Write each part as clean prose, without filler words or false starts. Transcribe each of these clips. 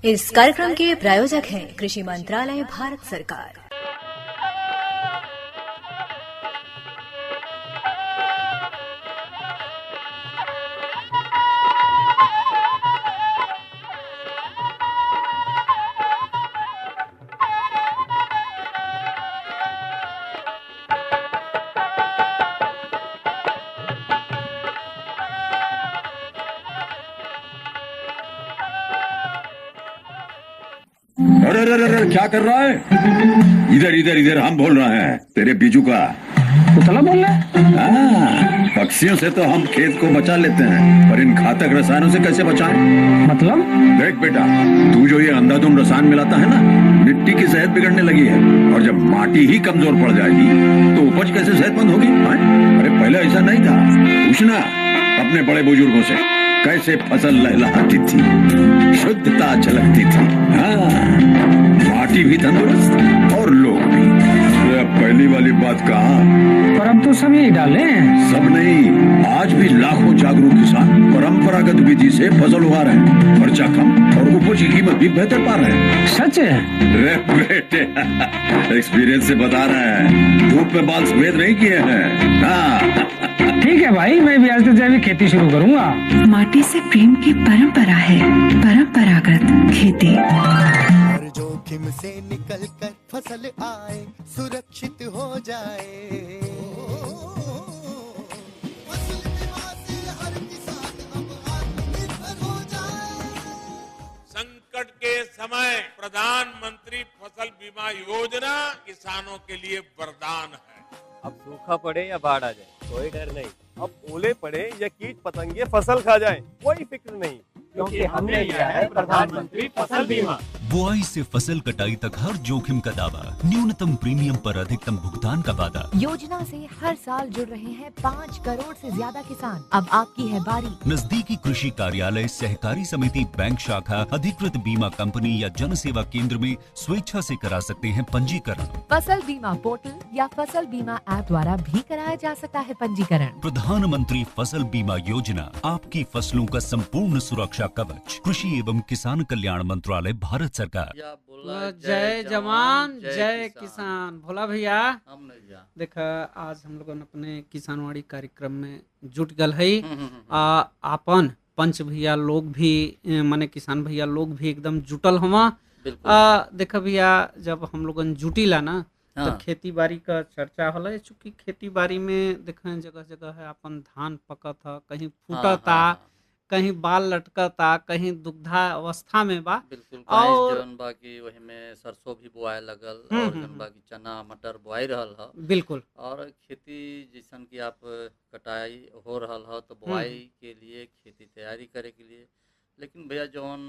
इस कार्यक्रम के प्रायोजक हैं कृषि मंत्रालय, भारत सरकार। अरे अरे अरे क्या कर रहा है? इधर इधर इधर, हम बोल रहे हैं तेरे बीजू का। कुतला बोल रहा है? पक्षियों से तो हम खेत को बचा लेते हैं, पर इन घातक रसायनों से कैसे बचाएं? मतलब? देख बेटा, तू जो ये अंधाधुंध रसायन मिलाता है ना, मिट्टी की सेहत बिगड़ने लगी है। और जब माटी ही कमजोर पड़ जाएगी तो उपज कैसे सेहतमंद होगी? अरे पहले ऐसा नहीं था। पूछना अपने बड़े बुजुर्गों से, कैसे फसल लहलहाती थी, शुद्धता झलकती थी। हाँ, माटी भी तंदुरुस्त और लोग भी। अब पहली वाली बात कहाँ? पर हम तो सब यही डाले हैं। सब नहीं, आज भी लाखों जागरूक किसान परंपरागत विधि से फसल उगा रहे हैं। खर्चा कम और उपज की कीमत भी बेहतर पा रहे हैं। सच है? रे बेटे, एक्सपीरियंस से बता रहे हैं, धूप में बाल सफेद नहीं किए हैं। हाँ। ठीक है भाई, मैं भी आज से जैविक खेती शुरू करूंगा। माटी से प्रेम की परंपरा है परंपरागत खेती। हर जोखिम से निकल कर फसल आए, सुरक्षित हो जाए। फसल बीमा से हर किसान अब आत्मनिर्भर हो जाए। संकट के समय प्रधानमंत्री फसल बीमा योजना किसानों के लिए वरदान है। अब सूखा पड़े या बाढ़ आ जाए, कोई डर नहीं। अब ओले पड़े या कीट पतंगे फसल खा जाए, कोई फिक्र नहीं, क्योंकि हमने लिया है प्रधानमंत्री फसल बीमा। बुआई से फसल कटाई तक हर जोखिम का दावा, न्यूनतम प्रीमियम पर अधिकतम भुगतान का वादा। योजना से हर साल जुड़ रहे हैं 5 करोड़ से ज्यादा किसान। अब आपकी है बारी। नजदीकी कृषि कार्यालय, सहकारी समिति, बैंक शाखा, अधिकृत बीमा कंपनी या जन सेवा केंद्र में स्वेच्छा से करा सकते हैं पंजीकरण। फसल बीमा पोर्टल या फसल बीमा ऐप द्वारा भी कराया जा सकता है पंजीकरण। प्रधानमंत्री फसल बीमा योजना, आपकी फसलों का संपूर्ण सुरक्षा कवच। कृषि एवं किसान कल्याण मंत्रालय, भारत सरकार। जय जवान जय किसान। भोला भैया, देखा आज हम लोग अपने किसानवाड़ी कार्यक्रम में जुट गल है। आपन पंच भैया लोग भी, माने किसान भैया लोग भी एकदम जुटल हवा। देखा भैया, जब हम लोग जुटीला ना तो खेती बाड़ी का चर्चा होला। चूंकि खेती बाड़ी में देखा जगह जगह है अपन धान पकत है, कहीं फूटता, कहीं बाल लटकता, कहीं दुग्धा अवस्था में बा। और बाकी वही में सरसों भी बोआए लगल और बाकी चना मटर बोआई रहल है। बिल्कुल। और खेती जैसन की आप कटाई हो रहल है तो बोआई के लिए खेती तैयारी करे के लिए, लेकिन भैया जौन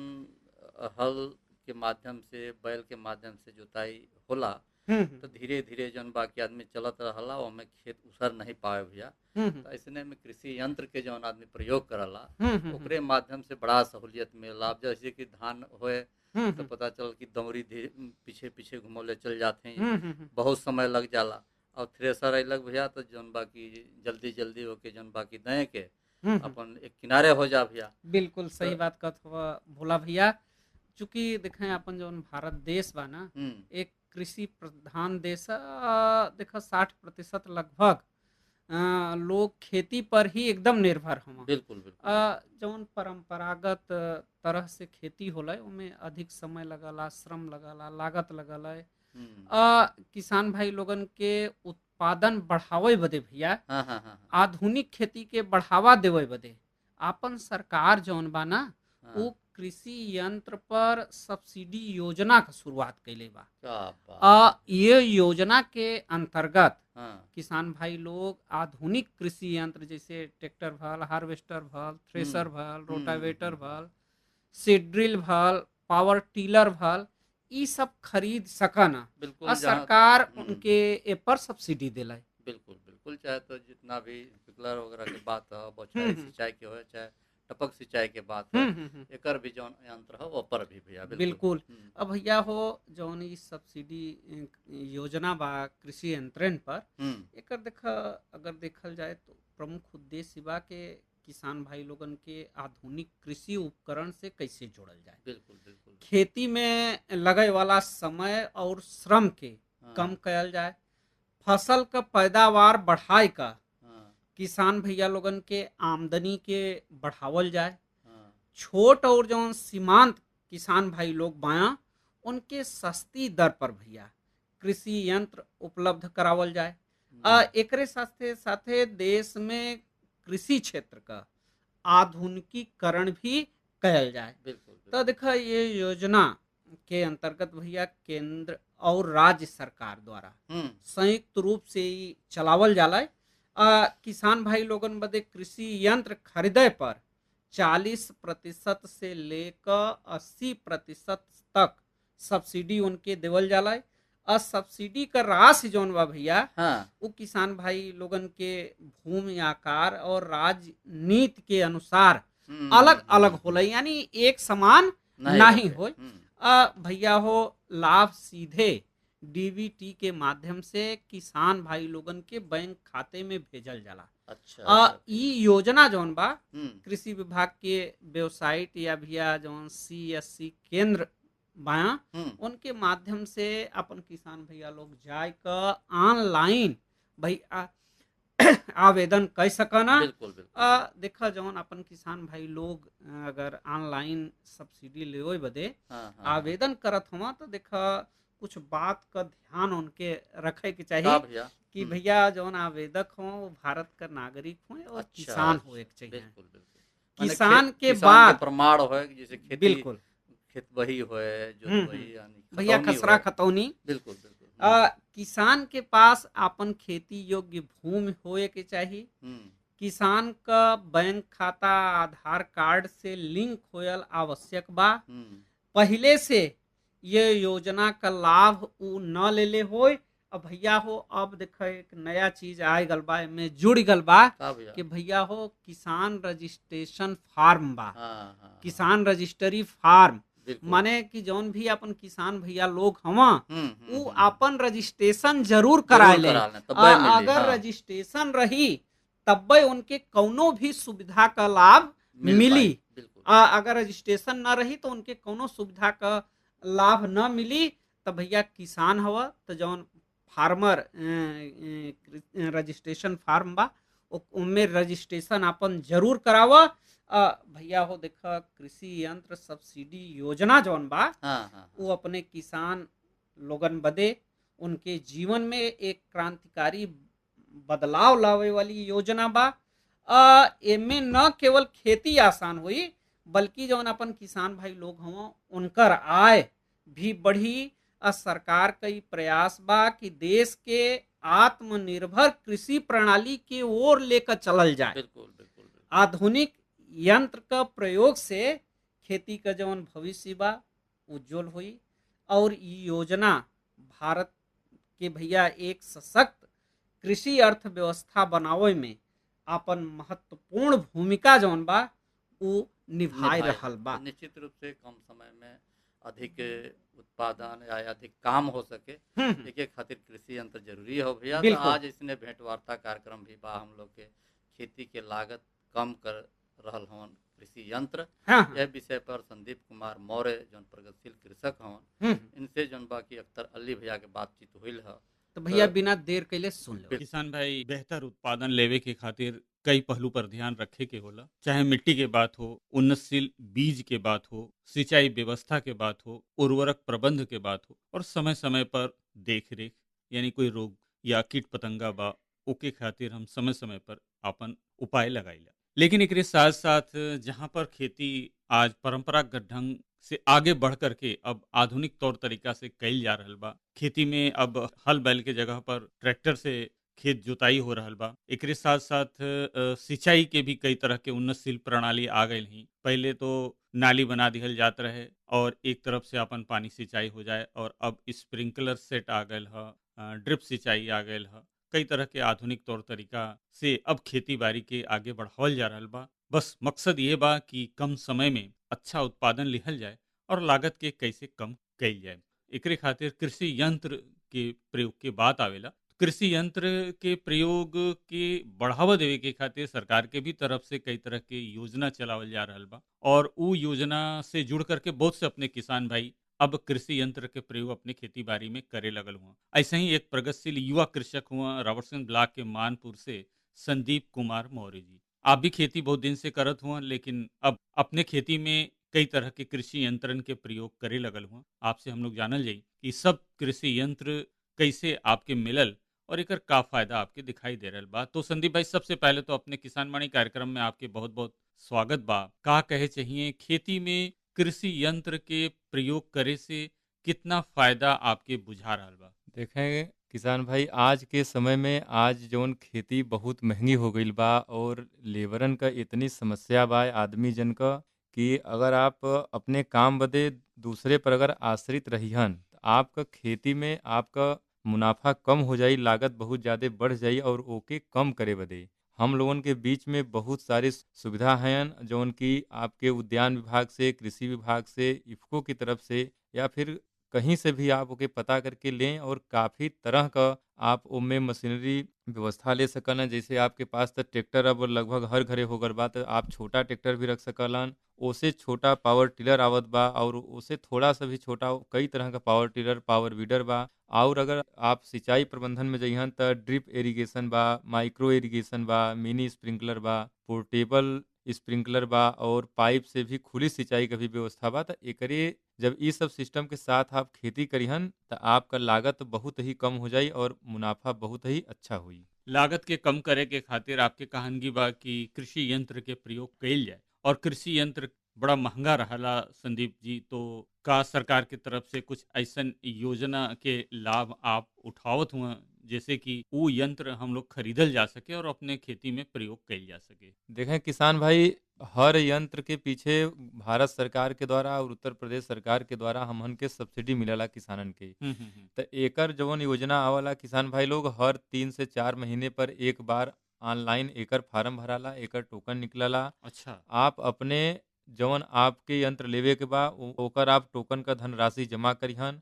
हल के माध्यम से, बैल के माध्यम से जुताई होला तो धीरे धीरे जौन बाकी आदमी चलत रहला ओमे खेत उसर नहीं पावे भैया। तो ऐसने में कृषि यंत्र के जौन आदमी प्रयोग करला ओकरे माध्यम से बड़ा सहूलियत मिलला। अब जैसे कि धान होए तो पता चल कि दौरी पीछे पीछे घुमौले चल जाते हैं, बहुत समय लग जाला। और थ्रेसर अइलक भैया तो जौन बाकी जल्दी जल्दी होके जौन बाकी दे के अपन एक किनारे हो जा भैया। बिल्कुल सही बात कहत भोला भैया। चूंकि देखें अपन जौन भारत देश बा ना, एक कृषि प्रधान देश। देखा 60% लगभग लोग खेती पर ही एकदम निर्भर हम। बिल्कुल जौन परंपरागत तरह से खेती होला उनमें अधिक समय लगला, श्रम लगला, लागत लगला। किसान भाई लोगन के उत्पादन बढ़ावे बदे भैया, आधुनिक खेती के बढ़ावा देवे बदे आपन सरकार जौन बा ना वो कृषि यंत्र पर सब्सिडी योजना का शुरुआत कैले बा। ये योजना के अंतर्गत किसान भाई लोग आधुनिक कृषि यंत्र जैसे ट्रैक्टर भल, हार्वेस्टर भल, थ्रेसर भल, रोटावेटर भल, सीड ड्रिल भल, पावर टिलर भल, ये सब खरीद सकना। और सरकार उनके ए पर सब्सिडी दिला। बिल्कुल बिल्कुल। चाहे तो जितना भी स्प्रिंकलर वगैरह के बात है, बौछारी सिंचाई के हो चाहे टपक सिंचाई के बात है, एकर भी जौन यंत्र है वो पर भी भैया। बिल्कुल। अब भैया हो जौन ई सब्सिडी योजना बा कृषि यंत्रन पर, एकर देखा अगर देखल जाए तो प्रमुख उद्देश्य बा के किसान भाई लोगन के आधुनिक कृषि उपकरण से कैसे जोड़ल जाए। बिल्कुल बिल्कुल। खेती में लगे वाला समय और श्रम के कम कयल जाए, फसल का पैदावार बढ़ाए का किसान भैया लोगन के आमदनी के बढ़ावल जाए, छोट और जौन सीमांत किसान भाई लोग बाया उनके सस्ती दर पर भैया कृषि यंत्र उपलब्ध करावल जाए। एकरे साथे साथे देश में कृषि क्षेत्र का आधुनिकीकरण भी कयल जाए। तो देखा ये योजना के अंतर्गत भैया केंद्र और राज्य सरकार द्वारा संयुक्त रूप से ही चलावल जाला। किसान भाई लोगन बदे कृषि यंत्र खरीदे पर 40% से लेकर 80% तक सब्सिडी उनके देवल जाला। और सब्सिडी का राशि जौन बा भैया वो किसान भाई लोगन के भूमि आकार और राजनीति के अनुसार अलग अलग होला, यानी एक समान नहीं हो। भैया हो लाभ सीधे डीबीटी के माध्यम से किसान भाई लोगन के बैंक खाते में भेजल जाला। अच्छा। ई योजना जौन बा कृषि विभाग के वेबसाइट या भैया जौन CSC केंद्र बाया उनके माध्यम से अपन किसान भैया लोग जाए का ऑनलाइन भैया आवेदन कर सकना। देखा जौन अपन किसान भाई लोग अगर ऑनलाइन सब्सिडी ले बदे आवेदन करत हुआ तो देखा कुछ बात का ध्यान उनके रखे के चाहिए कि भैया जौन आवेदक हो वो भारत का नागरिक हो और किसान हो एक चाहिए। किसान के बाद प्रमाण हो जैसे खेती बिल्कुल खेत वही होए जो वही यानी भैया खसरा खतौनी बिल्कुल बिल्कुल। किसान के पास अपन खेती योग्य भूमि होए के चाहिए। किसान का बैंक खाता आधार कार्ड से लिंक होयल आवश्यक बा। पहले से ये योजना का लाभ उ न लेले होए। अब भैया हो अब देखो एक नया चीज आए गल बा में जुड़ गल बा कि भैया हो किसान रजिस्ट्रेशन फार्म बा। किसान रजिस्ट्री फार्म माने कि जौन भी अपन किसान भैया लोग हवा वो अपन रजिस्ट्रेशन जरूर कराए ले। अगर रजिस्ट्रेशन रही तब उनके कौनो भी सुविधा का लाभ मिली। अगर रजिस्ट्रेशन न रही तो उनके कौनो सुविधा का लाभ न मिली। तो भैया किसान हवा तो जौन फार्मर रजिस्ट्रेशन फार्म बा उनमें रजिस्ट्रेशन अपन जरूर करावा। भैया हो देखा कृषि यंत्र सब्सिडी योजना जौन बा वो अपने किसान लोगन बदे उनके जीवन में एक क्रांतिकारी बदलाव लावे वाली योजना बा। एमे न केवल खेती आसान हुई बल्कि जौन अपन किसान भाई लोग हों उनकर आय भी बढ़ी। सरकार का ही प्रयास बा कि देश के आत्मनिर्भर कृषि प्रणाली की ओर लेकर चलल जाए। बिल्कुल बिल्कुल। आधुनिक यंत्र का प्रयोग से खेती का जौन भविष्य बा उज्जवल हुई और ये योजना भारत के भैया एक सशक्त कृषि अर्थव्यवस्था बनावे में अपन महत्वपूर्ण भूमिका जौन बा वो निभाए रहल बा। निश्चित रूप से कम समय में अधिक उत्पादन या अधिक काम हो सके एक खातिर कृषि यंत्र जरूरी हो भैया। तो आज इसने भेंट वार्ता कार्यक्रम भी बा हम लोग के खेती के लागत कम कर रहल हवन कृषि यंत्र। यह विषय पर संदीप कुमार मौर्य जो प्रगतिशील कृषक हवन इनसे जौन बा की अख्तर अली भैया के बातचीत हुई है। तो भैया बिना देर कैले सुन लो। किसान भाई बेहतर उत्पादन लेवे के खातिर कई पहलू पर ध्यान रखे के होला, चाहे मिट्टी के बात हो, उन्नतशील बीज के बात हो, सिंचाई व्यवस्था के बात हो, उर्वरक प्रबंध के बात हो और समय समय पर देख रेख यानी कोई रोग या कीट पतंगा बा ओके खातिर हम समय समय पर अपन उपाय लगाइला। लेकिन एक साथ साथ जहाँ पर खेती आज परंपरागत ढंग से आगे बढ़ करके अब आधुनिक तौर तरीका से कैल जा रहल बा, खेती में अब हल बैल के जगह पर ट्रैक्टर से खेत जोताई हो रहल बा। एकरे साथ साथ सिंचाई के भी कई तरह के उन्नतशील प्रणाली आ गए ही। पहले तो नाली बना दिहल जात रहे और एक तरफ से अपन पानी सिंचाई हो जाए और अब स्प्रिंकलर सेट आ गए है, ड्रिप सिंचाई आ गए है। कई तरह के आधुनिक तौर तरीका से अब खेती बाड़ी के आगे बढ़ावल जा रहल बा। बस मकसद ये बा कि कम समय में अच्छा उत्पादन लिहल जाए और लागत के कैसे कम कैल जाए। एकरे खातिर कृषि यंत्र के प्रयोग के बात आवेला। कृषि यंत्र के प्रयोग के बढ़ावा देवे के खातिर सरकार के भी तरफ से कई तरह के योजना चलावल जा रहल बा और उ योजना से जुड़ करके बहुत से अपने किसान भाई अब कृषि यंत्र के प्रयोग अपने खेती बाड़ी में करे लगल हुआ। ऐसे ही एक प्रगतिशील युवा कृषक हुआ रॉबर्टसन ब्लॉक के मानपुर से संदीप कुमार मौर्य जी। आप भी खेती बहुत दिन से करत हुआ, लेकिन अब अपने खेती में कई तरह के कृषि यंत्रन के प्रयोग करे लगल हुआ। आपसे हम लोग जानल जाई कि सब कृषि यंत्र कैसे आपके मिलल और एकर का फायदा आपके दिखाई दे रहल बा। तो संदीप भाई, सबसे पहले तो अपने किसान वाणी कार्यक्रम में आपके बहुत बहुत स्वागत बा। का कहे चाहिए खेती में कृषि यंत्र के प्रयोग करे से कितना फायदा आपके बुझा रहल बा? देखें किसान भाई, आज के समय में आज जौन खेती बहुत महंगी हो गईल बा और लेबरन का इतनी समस्या बा आदमी जन का कि अगर आप अपने काम बदे दूसरे पर अगर आश्रित रहिहन तो आपका खेती में आपका मुनाफा कम हो जाई, लागत बहुत ज़्यादा बढ़ जाई और ओके कम करे बदे हम लोगन के बीच में बहुत सारी सुविधा हैं जौन कि आपके उद्यान विभाग से, कृषि विभाग से, इफ्को की तरफ से या फिर कहीं से भी आप ओके पता करके लें और काफ़ी तरह का आप उनमें मशीनरी व्यवस्था ले सकलन। जैसे आपके पास तो ट्रैक्टर अब लगभग हर घरे हो गल बा, तो आप छोटा ट्रैक्टर भी रख सकलन। ओसे छोटा पावर टिलर आवत बा और ओसे थोड़ा सा भी छोटा कई तरह का पावर टिलर, पावर वीडर बा। और अगर आप सिंचाई प्रबंधन में जइहन तो ड्रिप इरिगेशन बा, माइक्रो इरिगेशन बा, मिनी स्प्रिंकलर बा, पोर्टेबल स्प्रिंकलर बा और पाइप से भी खुली सिंचाई का भी व्यवस्था बा। तो एकरे जब ये सब सिस्टम के साथ आप खेती करिहन तो आपका लागत बहुत ही कम हो जाई और मुनाफा बहुत ही अच्छा हुई। लागत के कम करे के खातिर आपके कहानगी बा कि कृषि यंत्र के प्रयोग कइल जाए और कृषि यंत्र बड़ा महंगा रहला संदीप जी। तो का सरकार की तरफ से कुछ ऐसन योजना के लाभ आप उठावत हुआ जैसे कि वो यंत्र हम लोग खरीदल जा सके और अपने खेती में प्रयोग कइल जा सके? देखें किसान भाई, हर यंत्र के पीछे भारत सरकार के द्वारा और उत्तर प्रदेश सरकार के द्वारा हमहन के सब्सिडी मिलला किसानन के। तो एकर जवन योजना आवला किसान भाई लोग हर 3 से 4 महीने पर एक बार ऑनलाइन एकर फार्म भराला, एकर टोकन निकलला। अच्छा। आप अपने जवन आपके यंत्र लेवे के बा ओकर आप टोकन का धनराशि जमा करिहन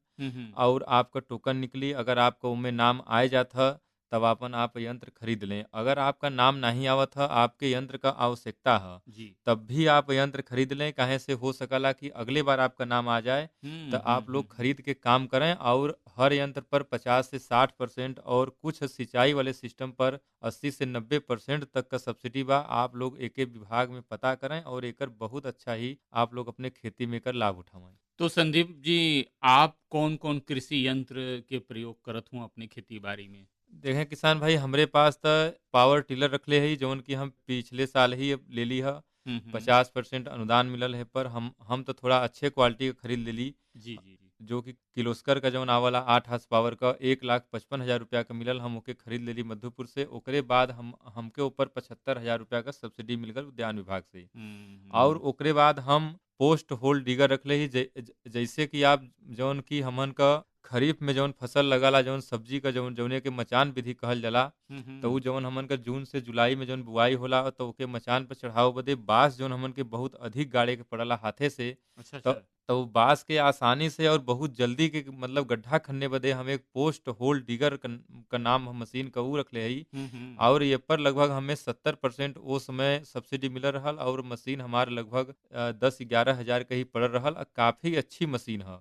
और आपका टोकन निकली। अगर आपका उनमें नाम आए जात ह तब आपन आप यंत्र खरीद लें। अगर आपका नाम नहीं आवत है, आपके यंत्र का आवश्यकता है, जी। तब भी आप यंत्र खरीद लें। काहे से हो सकला कि अगले बार आपका नाम आ जाए तो आप लोग खरीद के काम करें। और हर यंत्र पर 50 से 60% और कुछ सिंचाई वाले सिस्टम पर 80 से 90% तक का सब्सिडी बा। आप लोग एक विभाग में पता करें और एकर बहुत अच्छा ही आप लोग अपने खेती में कर लाभ उठावें। तो संदीप जी, आप कौन कौन कृषि यंत्र के प्रयोग करत हूँ अपनी खेती बाड़ी में? देखें किसान भाई, हमरे पास तो पावर टिलर रखले है जौन कि हम पिछले साल ही ले ली है। 50% अनुदान मिलल है पर हम तो थोड़ा अच्छे क्वालिटी का खरीद ले ली। जी जी जी। जो कि किर्लोस्कर का जौन आवला 8 हॉर्स पावर का 1,55,000 रुपया का मिलल, हम ओके खरीद ले ली मधुपुर से। ओकरे बाद हमके ऊपर 75,000 रुपया का सब्सिडी मिल गल उद्यान विभाग से। और ओकरे बाद हम पोस्ट होल्ड डिगर रखले ही जैसे कि आप जौन की हमन का खरीफ में जौन फसल लगाला, जौन सब्जी का जौने के मचान विधि कहल जाला, तो उ जौन हमन का जून से जुलाई में जौन बुआई होला तो ओके मचान पर चढ़ाव बदे बांस जौन हमन के बहुत अधिक गाड़े के पड़ला हाथे से। अच्छा। तो बांस के आसानी से और बहुत जल्दी के मतलब गड्ढा खनने बदे हम एक पोस्ट होल्ड डिगर का नाम मशीन का ऊ रखले हई। और ये पर लगभग हमें 70% वो समय सब्सिडी मिल रहा और मशीन हमारे लगभग 10-11 हजार का ही पड़ रहा। काफ़ी अच्छी मशीन है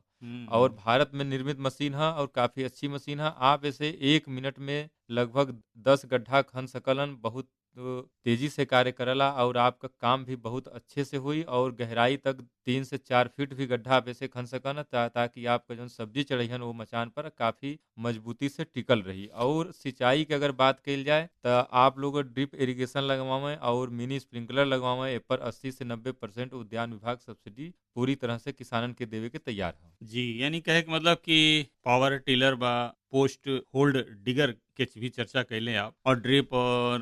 और भारत में निर्मित मशीन है और काफ़ी अच्छी मशीन है। आप ऐसे 1 मिनट में लगभग 10 गड्ढा खन सकलन। बहुत तेजी से कार्य करला और आपका काम भी बहुत अच्छे से हुई और गहराई तक 3 से 4 फीट भी गड्ढा आप ऐसे खन सकन ताकि आपका जो सब्जी चढ़ियन वो मचान पर काफ़ी मजबूती से टिकल रही। और सिंचाई की अगर बात कल जाए तो आप लोग ड्रिप इरिगेशन लगवावें और मिनी स्प्रिंकलर लगवावें। ए पर 80 से 90% उद्यान विभाग सब्सिडी पूरी तरह से किसानन के देवे के तैयार है। जी, यानी कहे के मतलब कि पावर टिलर बा, पोस्ट होल्ड डिगर के भी चर्चा कैले आप, और ड्रिप और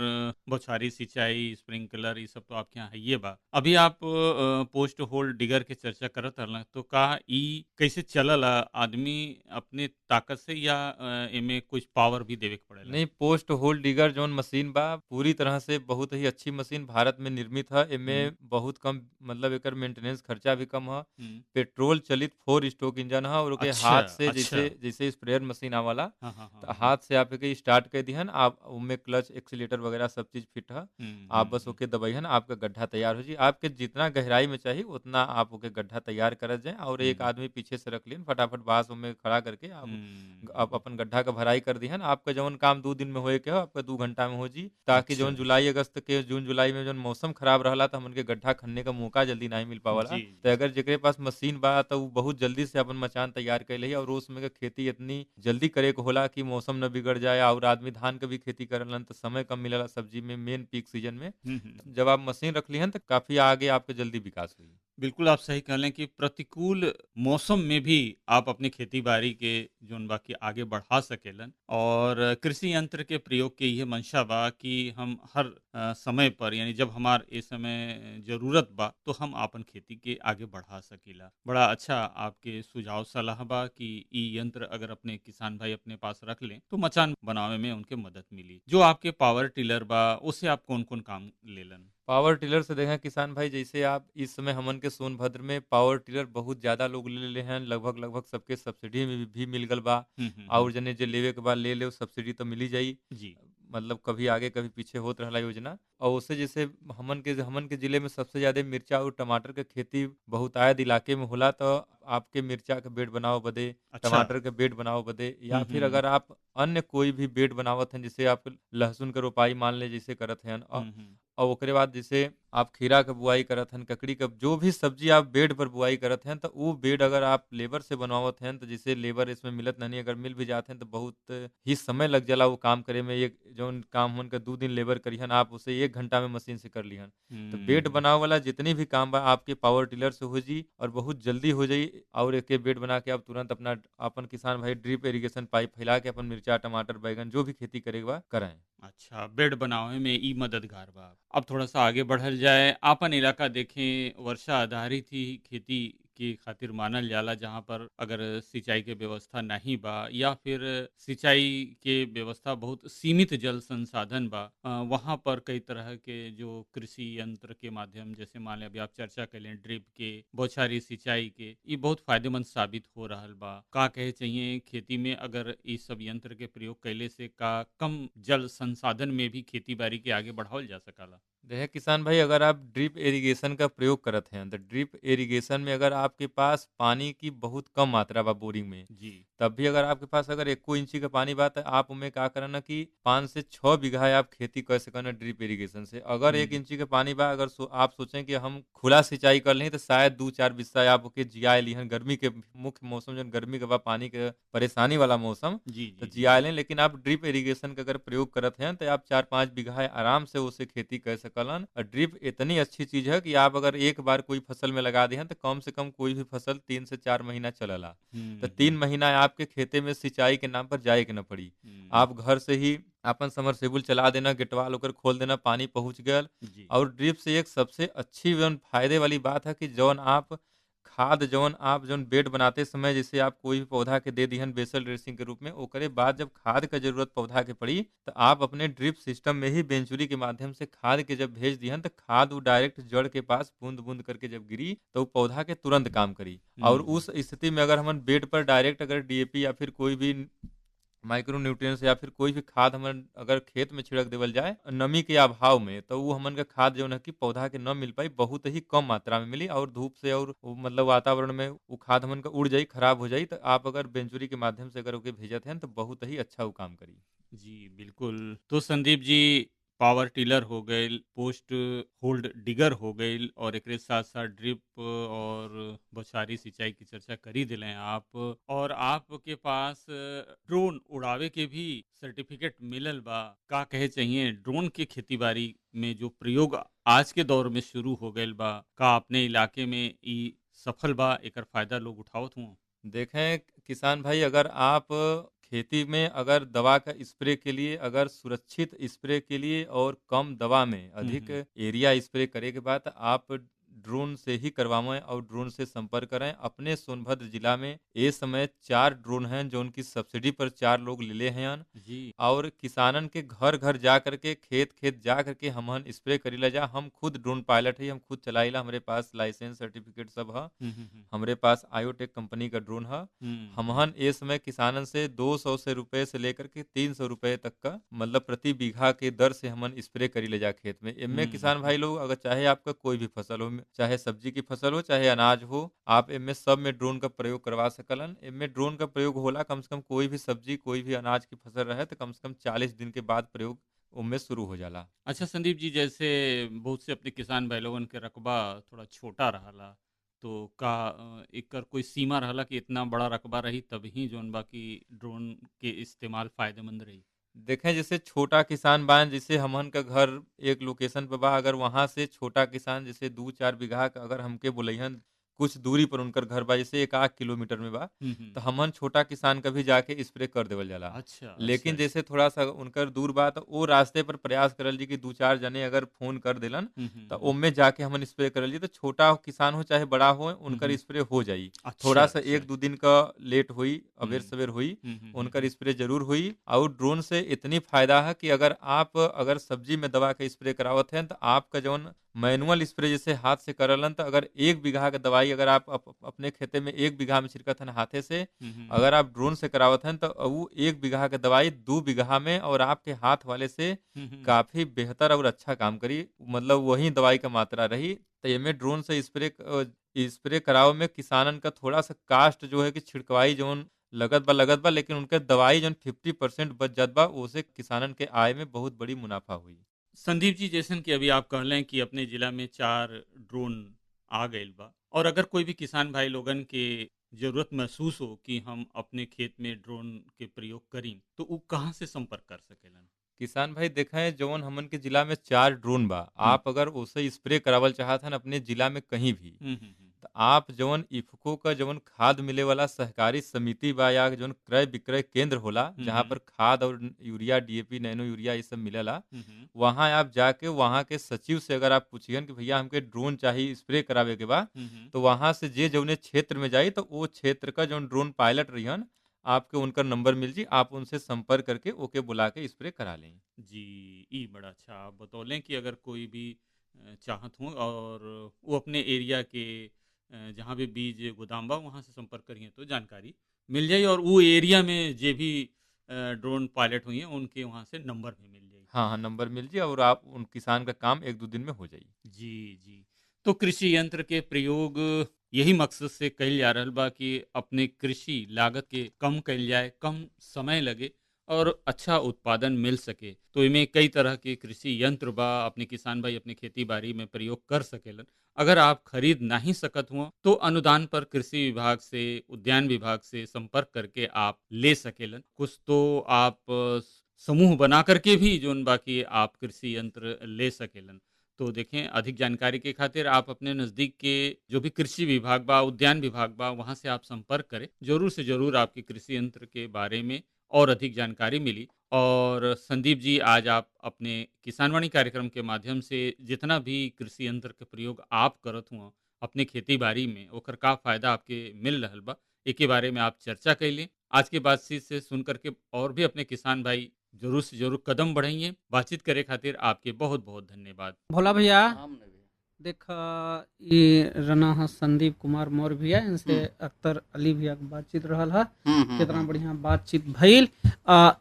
बौछारी सिंचाई, स्प्रिंकलर, ये सब तो आपके यहाँ है ये बा। अभी आप पोस्ट होल्ड डिगर के चर्चा करत रहला, तो का ई कैसे चलल? आदमी अपने ताकत से या एमे कुछ पावर भी देवे के पड़ेला? नहीं, पोस्ट होल्ड डिगर जौन मशीन बा पूरी तरह से बहुत ही अच्छी मशीन भारत में निर्मित है। एमे बहुत कम मतलब एकर मेंटेनेंस खर्चा भी कम कम है। पेट्रोल चलित 4 स्ट्रोक इंजन है और ओके अच्छा, हाथ से अच्छा। जैसे जैसे स्प्रेयर मशीन आवाला हाँ, हाँ, तो हाँ, हाथ से आप के स्टार्ट कर दिहन आप उनमें क्लच एक्सीलेटर वगैरह सब चीज फिट है। आप बस ओके दबाइहन आपका गड्ढा तैयार हो जी। आपके जितना गहराई में चाहिए उतना आप ओके गड्ढा तैयार कर जाए और एक आदमी पीछे से रख लेन फटाफट बांस में खड़ा करके आप अपन गड्ढा का भराई कर दिहन। आपका जौन काम 2 दिन में होए के हो आपका 2 घंटा में हो जी। ताकि अच्छा। जौन जुलाई अगस्त के जून जुलाई में जौन मौसम खराब रहला तो हमन के गड्ढा खनने का मौका जल्दी नहीं मिल पावला। जी, तो अगर जेकरे पास मशीन बा तो उ बहुत जल्दी से अपन मचान तैयार कर ले और उसमें के खेती इतनी जल्दी करे के होला कि मौसम न बिगड़ जाए और आदमी धान के भी खेती करलन तो समय कम मिलेला सब्जी में मेन पीक सीजन में। जब आप मशीन रख लिहन तो काफी आगे आपके जल्दी विकास हुई। बिल्कुल आप सही कहलें कि प्रतिकूल मौसम में भी आप अपने खेती बाड़ी के जोन बा कि आगे बढ़ा सकेलन और कृषि यंत्र के प्रयोग के ये मंशा बा कि हम हर समय पर यानी जब हमार ए समय जरूरत बा तो हम आपन खेती के आगे बढ़ा सकीला। बड़ा अच्छा आपके सुझाव सलाह बा कि ई यंत्र अगर अपने किसान भाई अपने पास रख लें तो मचान बनावे में उनके मदद मिली। जो आपके पावर टिलर बा उससे आप कौन कौन काम लेलन? पावर टिलर से देखें किसान भाई जैसे आप इस समय हमन के सोनभद्र में पावर टिलर बहुत ज्यादा लोग ले ले हैं। लगभग लगभग सबके सब्सिडी में भी मिल गल बा। और जने जे लेवे के बाद ले ले सब्सिडी तो मिली जाई। जी। मतलब कभी आगे कभी पीछे होत रहला योजना। और उससे जैसे हमन के जिले में सबसे ज्यादा मिर्चा और टमाटर के खेती बहुतायत इलाके में होला तो आपके मिर्चा के बेड बनाओ बदे अच्छा। टमाटर के बेड बनाओ बदे या फिर अगर आप अन्य कोई भी बेड बनावत हैं जैसे आप लहसुन के रोपाई मान ले जैसे करत हैं और ओकरे बाद जैसे आप खीरा के बुआई करत हैं ककड़ी का जो भी सब्जी आप बेड पर बुआई करत हैं तो वो बेड अगर आप लेबर से बनवावत हैं तो जैसे लेबर इसमें मिलत नहीं अगर मिल भी जाते हैं तो बहुत ही समय लग जाला वो काम करे में। एक जो काम उनका 2 दिन लेबर करिहन आप उसे 1 घंटा में मशीन से कर लिहन। तो बेड बनावे वाला जितनी भी काम बा आपके पावर टिलर से हो जी और बहुत जल्दी हो जाई। और एक बेड बना के आप तुरंत अपना अपन किसान भाई ड्रिप इरिगेशन पाइप फैला के अपन मिर्चा टमाटर बैगन जो भी खेती करे बा कराएं। अच्छा, बेड बनावे में ई मददगार बा। अब थोड़ा सा आगे बढ़ल जाए। आपन इलाका देखें वर्षा आधारित ही खेती के खातिर मानल जाला जहाँ पर अगर सिंचाई के व्यवस्था नहीं बा या फिर सिंचाई के व्यवस्था बहुत सीमित जल संसाधन बा वहाँ पर कई तरह के जो कृषि यंत्र के माध्यम जैसे मान लें अभी आप चर्चा करें ड्रिप के बौछारी सिंचाई के ये बहुत फायदेमंद साबित हो रहल बा। का कहे चाहिए खेती में अगर इस सब यंत्र के प्रयोग कैले से का कम जल संसाधन में भी खेती बाड़ी के आगे बढ़ावल जा सकाला? देखिए किसान भाई अगर आप ड्रिप इरिगेशन का प्रयोग करत हैं तो ड्रिप इरिगेशन में अगर आपके पास पानी की बहुत कम मात्रा बा बोरिंग में जी। तब भी अगर आपके पास अगर 1 इंची का पानी बा तो आप उनमें का करना कि 5 से 6 बीघा आप खेती कर सकना ड्रिप इरिगेशन से। अगर 1 इंची का पानी बा अगर आप सोचें कि हम खुला सिंचाई कर लें तो शायद 2-4 बिस्सा आप ओके जिया लिहन। गर्मी के मुख्य मौसम जो गर्मी के बा पानी के परेशानी वाला मौसम जी, तो जी, जिया लें। लेकिन आप ड्रिप इरिगेशन का अगर प्रयोग करत हैं तो आप 4-5 बीघा आराम से उसे खेती कर सकलन। और ड्रिप इतनी अच्छी चीज है कि आप अगर एक बार कोई फसल में लगा दें तो कम से कम कोई भी फसल 3 से 4 महीना चलला। तो 3 महीना आपके खेते में सिंचाई के नाम पर जाए के न पड़ी। आप घर से ही अपन समरसेबुल चला देना गेटवाल होकर खोल देना पानी पहुंच गया। और ड्रिप से एक सबसे अच्छी फायदे वाली बात है कि जौन आप खाद जौन बेड बनाते समय जैसे आप कोई भी पौधा के दे दिहन बेसल ड्रेसिंग के रूप में ओकरे बाद जब खाद का जरूरत पौधा के पड़ी तो आप अपने ड्रिप सिस्टम में ही बेंचुरी के माध्यम से खाद के जब भेज दिहन तो खाद वो डायरेक्ट जड़ के पास बूंद बूंद करके जब गिरी तो वो पौधा के तुरंत काम करी। और उस स्थिति में अगर हम बेड पर डायरेक्ट अगर डीएपी या फिर कोई भी माइक्रो न्यूट्रिएंट्स या फिर कोई भी खाद हमन अगर खेत में छिड़क देवल जाए नमी के अभाव में तो वो हमन का खाद जो है कि पौधा के न मिल पाई बहुत ही कम मात्रा में मिली और धूप से और मतलब वातावरण में वो खाद हमन का उड़ जाई खराब हो जाई। तो आप अगर बेंचुरी के माध्यम से अगर ओके भेजत हैं तो बहुत ही अच्छा वो काम करी। जी बिल्कुल। तो संदीप जी पावर टिलर हो गए पोस्ट होल्ड डिगर हो गई और एक साथ साथ ड्रिप और बौछारी सिंचाई की चर्चा करी दिले हैं आप और आपके पास ड्रोन उड़ावे के भी सर्टिफिकेट मिलल बा। का कहे चाहिए ड्रोन के खेती बाड़ी में जो प्रयोग आज के दौर में शुरू हो गए बा का अपने इलाके में ई सफल बा एकर फायदा लोग उठावत हुआ? देखें किसान भाई अगर आप खेती में अगर दवा का स्प्रे के लिए अगर सुरक्षित स्प्रे के लिए और कम दवा में अधिक एरिया स्प्रे करे के बाद आप ड्रोन से ही करवाएं और ड्रोन से संपर्क करें। अपने सोनभद्र जिला में इस समय 4 ड्रोन हैं जो उनकी सब्सिडी पर 4 लोग ले हैं जी और किसानन के घर घर जा करके खेत खेत जा करके हमहन स्प्रे करीला जा। हम खुद ड्रोन पायलट है, हम खुद चलाइला, हमारे पास लाइसेंस सर्टिफिकेट सब है। हमारे पास आयोटेक कंपनी का ड्रोन है। हमहन इस समय किसानन से 200 से रुपए से लेकर के 300 रुपए तक का मतलब प्रति बीघा के दर से हमन स्प्रे करी ले जा खेत में। इनमें किसान भाई लोग अगर चाहे आपका कोई भी फसल हो, चाहे सब्जी की फसल हो चाहे अनाज हो, आप इनमें सब में ड्रोन का प्रयोग करवा सकलन। इनमें ड्रोन का प्रयोग होला कम से कम कोई भी सब्जी कोई भी अनाज की फसल रहे तो कम से कम 40 दिन के बाद प्रयोग उनमें शुरू हो जाला। अच्छा संदीप जी, जैसे बहुत से अपने किसान भाई लोगन के रकबा थोड़ा छोटा रहला, तो का एकर कोई सीमा रहला कि इतना बड़ा रकबा रही तभी जोन बाकी ड्रोन के इस्तेमाल फायदेमंद रही? देखें जैसे छोटा किसान बान, जैसे हमन का घर एक लोकेशन पे बा, अगर वहां से छोटा किसान जैसे 2-4 बीघा का अगर हमके बोलैहन कुछ दूरी पर उनकर घर बा, जैसे 1-8 किलोमीटर में बा, तो हमन छोटा किसान का भी जाके स्प्रे कर देवल जाला। अच्छा लेकिन जैसे थोड़ा सा उनकर दूर बा तो वो रास्ते पर प्रयास करल जी कि 2-4 जने अगर फोन कर देलन तो ओमे जाके हमन स्प्रे करल जी, तो छोटा किसान हो चाहे बड़ा हो उनकर स्प्रे हो जाई। थोड़ा सा 1-2 दिन का लेट हुई, अबेर सवेर हुई, उनकर स्प्रे जरूर हुई। और ड्रोन से इतनी फायदा है कि अगर आप अगर सब्जी में दवा का स्प्रे करावत हैं तो आपका जौन मैनुअल स्प्रे जैसे हाथ से करलन, तो अगर 1 बीघा का दवाई अगर आप अपने खेते में 1 बीघा में छिड़कत हैं हाथे से, अगर आप ड्रोन से करावत हैं तो वो 1 बीघा का दवाई 2 बीघा में और आपके हाथ वाले से काफी बेहतर और अच्छा काम करी, मतलब वही दवाई का मात्रा रही। तो ये में ड्रोन से स्प्रे करावे में किसानन का थोड़ा सा कास्ट जो है कि छिड़कवाई जोन लगत बा, लेकिन उनके दवाई जोन 50% बच जात बा, उससे किसानन के आय में बहुत बड़ी मुनाफा हुई। संदीप जी, जैसन कि अभी आप कहलें कि अपने जिला में 4 ड्रोन आ गइल बा, और अगर कोई भी किसान भाई लोगन के जरूरत महसूस हो कि हम अपने खेत में ड्रोन के प्रयोग करी, तो वो कहाँ से संपर्क कर सकेलन? किसान भाई देखें जौन हमन के जिला में 4 ड्रोन बा, आप अगर उसे स्प्रे करावल चाहत हन अपने जिला में कहीं भी, तो आप जौन इफको का जौन खाद मिले वाला सहकारी समिति बा या जौन क्रय विक्रय केंद्र होला जहाँ पर खाद और यूरिया डीएपी नैनो यूरिया ये सब मिलेला, वहाँ आप जाके वहाँ के सचिव से अगर आप पूछियन कि भैया हमके ड्रोन चाहिए स्प्रे करावे के बा, तो वहाँ से जे जौने क्षेत्र में जाई तो वो क्षेत्र का जौन ड्रोन पायलट रहियन आपके उनका नंबर मिल जी, आप उनसे संपर्क करके ओके बुला के स्प्रे करा लें। जी, ई बड़ा अच्छा आप बतौलें कि अगर कोई भी चाहत हो और वो अपने एरिया के जहाँ भी बीज गोदाम बा वहाँ से संपर्क करिए तो जानकारी मिल जाए, और वो एरिया में जे भी ड्रोन पायलट हुई हैं उनके वहाँ से नंबर भी मिल जाए। हाँ, नंबर मिल जाए और आप उन किसान का काम 1-2 दिन में हो जाई। जी। तो कृषि यंत्र के प्रयोग यही मकसद से कइल जा रहल बा कि अपने कृषि लागत के कम कइल जाए, कम समय लगे और अच्छा उत्पादन मिल सके। तो इमें कई तरह के कृषि यंत्र बा, अपने किसान भाई अपने खेती बाड़ी में प्रयोग कर सकेलन। अगर आप खरीद नहीं सकत हो तो अनुदान पर कृषि विभाग से, उद्यान विभाग से संपर्क करके आप ले सकेलन। कुछ तो आप समूह बना करके भी जोन बाकी आप कृषि यंत्र ले सकेलन। तो देखें, अधिक जानकारी के खातिर आप अपने नज़दीक के जो भी कृषि विभाग बा, उद्यान विभाग बा, वहाँ से आप संपर्क करें। जरूर से जरूर आपके कृषि यंत्र के बारे में और अधिक जानकारी मिली। और संदीप जी, आज आप अपने किसानवाणी कार्यक्रम के माध्यम से जितना भी कृषि यंत्र के प्रयोग आप करत हुआ अपने खेती बाड़ी में, ओकर का फायदा आपके मिल रहल बा, एक बारे में आप चर्चा कैली। आज के बातचीत से सुन करके और भी अपने किसान भाई जरूर से जरूर कदम बढ़ाइए। बातचीत करे खातिर आपके बहुत बहुत धन्यवाद। भोला भैया, देख ये रना है संदीप कुमार मौर्य भैया, इनसे अख्तर अली भैया की बातचीत रहल है। कितना बढ़िया बातचीत भइल।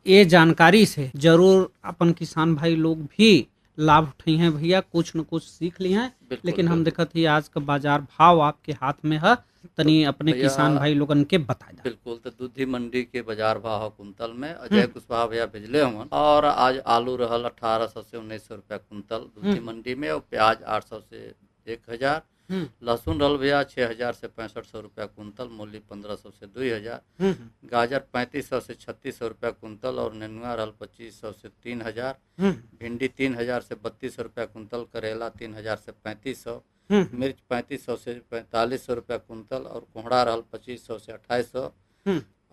ये जानकारी से जरूर अपन किसान भाई लोग भी लाभ उठाई हैं भैया, कुछ न कुछ सीख ली हैं। लेकिन हम देखत ही आज का बाजार भाव आपके हाथ में है, तनी अपने किसान भाई लोगन के बताए। बिल्कुल, तो दूधी मंडी के बाजार भाव कुंतल में अजय कुशवाहा भैया भेजले हमन, और आज आलू रहल 1800 से 1900 रुपया कुंतल दूधी मंडी में, और प्याज 800 से 1000, लहसुन रहल भैया 6000 से 6500 रुपया कुंतल, मूली 1500 से 2000, गाजर 3500 से 3600 रुपया कुंतल, और नेनुआ रहल 2500 से 3000, भिंडी 3000 से 3200 रुपया कुंतल, करेला 3000 से 3500, मिर्च 3500 से 4500 रुपया कुंतल, और कोहड़ा रहल 2500 से 2800,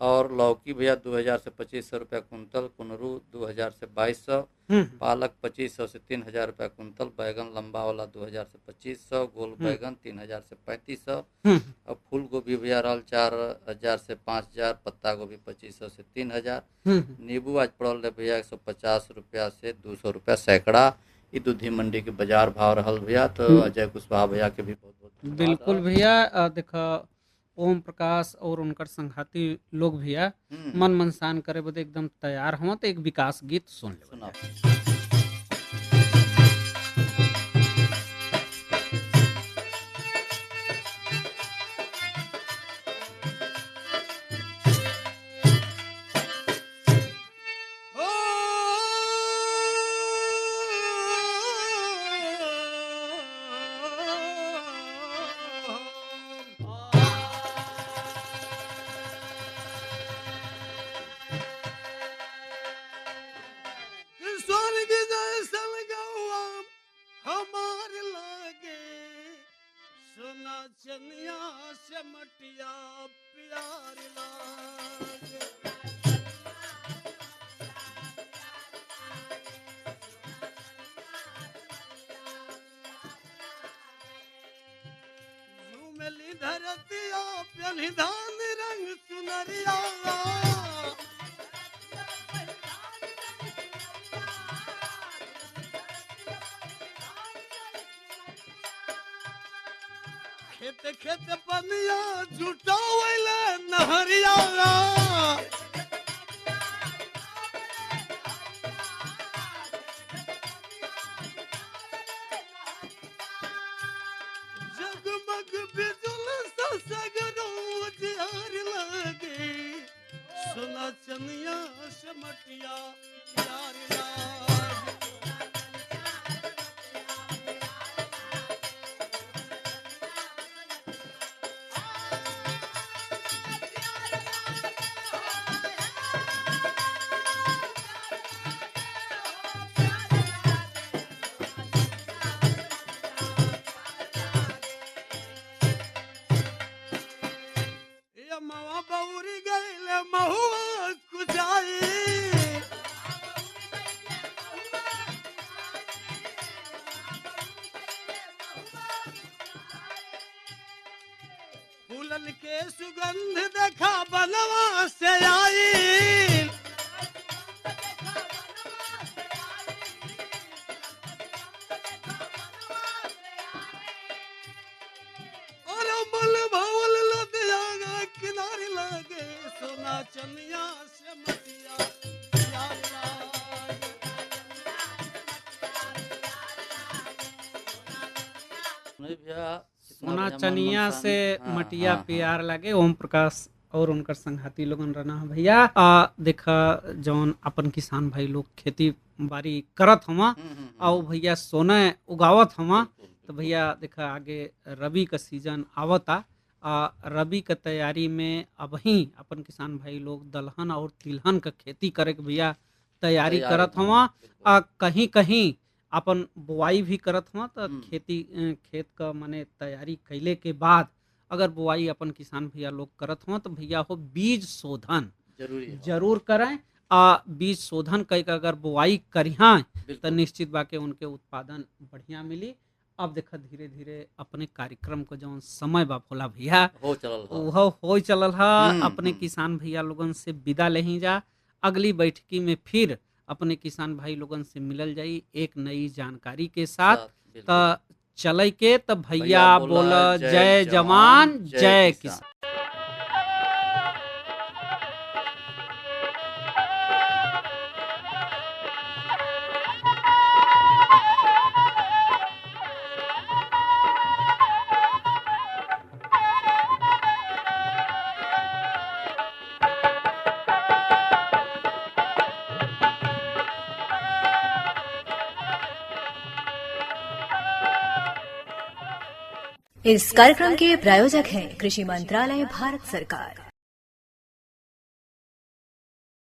और लौकी भैया 2000 से 2500 रुपया कुंतल, कुनरू 2000 से 2200, पालक 2500 से 3000 रुपया कुंतल, बैगन लंबा वाला 2000 से 2500, गोल बैगन 3000 से 3500, और फूल गोभी भैया रहल 4000 से 5000, पत्ता गोभी 2500 से 3000, नींबू आज पड़ल रहे भैया 150 रुपया से 200 रुपया सैकड़ा। ये दूधी मंडी के बाजार भाव रहल भैया। तो अजय कुशवाहा भैया के भी बहुत बहुत बिल्कुल भैया। देखा ओम प्रकाश और उनकर संघाती लोग भैया मन मनसान करे बदे एकदम तैयार हुआ। तो एक विकास गीत सुन ले। चनिया से मटिया प्यार लागे, झूमली धरतिया प्यली धान रंग सुनरिया, खेत खेत पनिया जुटावले नहरिया, जगमग बिजुल सा सगरो उजियार लगे, सोना चनिया से मटिया प्यार लागे। मवा बौरी गईले महुआ कुजाई, फूलन के सुगंध देखा बनवा से आई, और मल भवल लदयागा किनारे लगे, सोना चनिया से मटिया प्यार लागे। सोना चनिया से मटिया प्यार लागे। ओम प्रकाश और उनकर संघाती लोगन रहना भैया। देखा जौन अपन किसान भाई लोग खेती बाड़ी करत हवा और भैया सोना उगावत हवा। तो भैया देखा आगे रबी का सीजन आवता। रबी का तैयारी में अब ही अपन किसान भाई लोग दलहन और तिलहन का खेती करे के भैया तैयारी करत हवा। कहीं कहीं अपन बुआई भी करत हुआ। तो खेत का माने तैयारी कैले के बाद अगर बुआई अपन किसान भैया लोग करत हुआ तो भैया हो बीज शोधन जरूर करें। बीज शोधन करके अगर बुआई करिहा तो निश्चित बा के उनके उत्पादन बढ़िया मिली। अब देखा धीरे धीरे अपने कार्यक्रम को जो समय बा भोला भैया हो चलल हा। अपने किसान भैया लोगन से विदा लेही जा। अगली बैठकी में फिर अपने किसान भाई लोगन से मिलल जाई एक नई जानकारी के साथ। तो चले के तो भैया बोला जय जवान जय किसान। इस कार्यक्रम के प्रायोजक हैं कृषि मंत्रालय भारत सरकार।